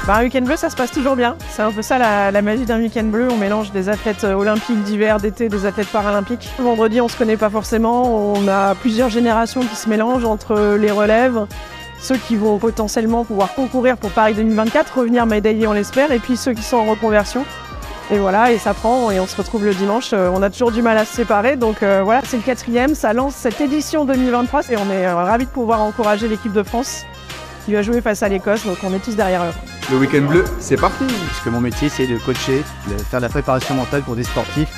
Un week-end bleu, ça se passe toujours bien. C'est un peu ça la magie d'un week-end bleu. On mélange des athlètes olympiques d'hiver, d'été, des athlètes paralympiques. Vendredi, on se connaît pas forcément. On a plusieurs générations qui se mélangent entre les relèves, ceux qui vont potentiellement pouvoir concourir pour Paris 2024, revenir médaillés, on l'espère, et puis ceux qui sont en reconversion. Et voilà, et ça prend, et on se retrouve le dimanche. On a toujours du mal à se séparer, donc voilà, c'est le 4e, ça lance cette édition 2023, et on est ravis de pouvoir encourager l'équipe de France qui va jouer face à l'Écosse, donc on est tous derrière eux. Le week-end bleu, c'est parti! Puisque mon métier, c'est de coacher, de faire de la préparation mentale pour des sportifs.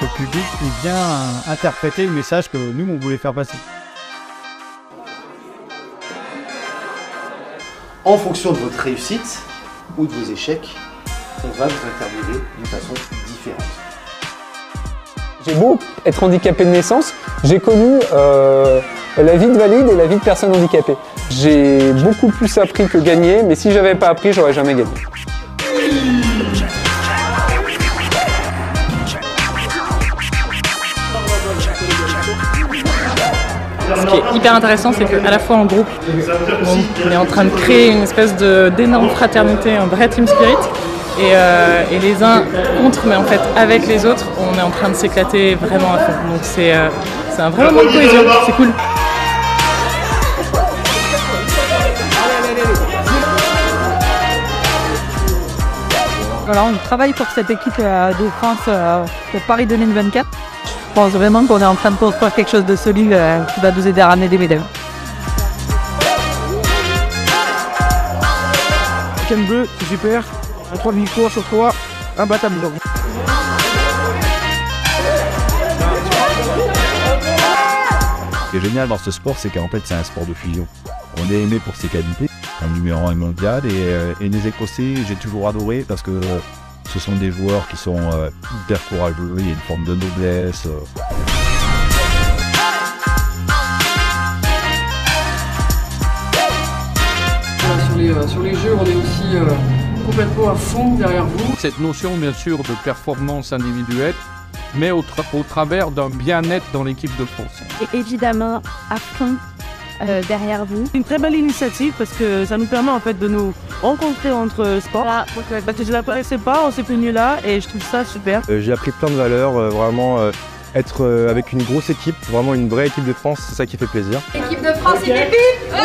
Le public il vient interpréter le message que nous, on voulait faire passer. En fonction de votre réussite ou de vos échecs, on va vous interviewer d'une façon différente. J'ai beau être handicapé de naissance, j'ai connu la vie de valide et la vie de personne handicapée. J'ai beaucoup plus appris que gagné, mais si j'avais pas appris, j'aurais jamais gagné. Ce qui est hyper intéressant, c'est qu'à la fois en groupe, on est en train de créer une espèce d'énorme fraternité, un vrai team spirit. Et les uns contre, mais en fait avec les autres, on est en train de s'éclater vraiment à fond. Donc c'est un vrai moment de cohésion, c'est cool. Voilà, on travaille pour cette équipe de France de Paris 2024. Je pense vraiment qu'on est en train de construire quelque chose de solide qui va nous aider à ramener des médailles. Week-end bleu, c'est super. 3 victoires sur 3, imbattable. Ce qui est génial dans ce sport, c'est qu'en fait, c'est un sport de fusion. On est aimé pour ses qualités, un numéro 1 mondial, et les Écossais, j'ai toujours adoré parce que ce sont des joueurs qui sont hyper courageux, il y a une forme de noblesse. Sur les jeux, on est aussi complètement à fond derrière vous. Cette notion, bien sûr, de performance individuelle, mais au travers d'un bien-être dans l'équipe de France. Et évidemment, à fond derrière vous. Une très belle initiative parce que ça nous permet en fait de nous rencontrer entre sports. Voilà. Parce que je ne la connaissais pas, on s'est connus là et je trouve ça super. J'ai appris plein de valeurs, vraiment être avec une grosse équipe, vraiment une vraie équipe de France, c'est ça qui fait plaisir. L'équipe de France, il est vive.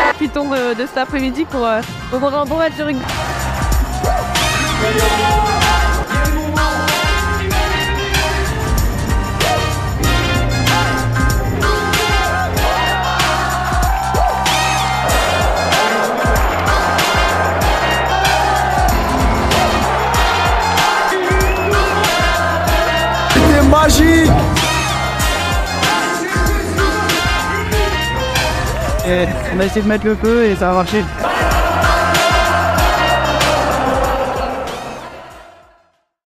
Profitons de cet après-midi pour voir un bon match de rugby. C'était magique! Et on a essayé de mettre le feu et ça a marché.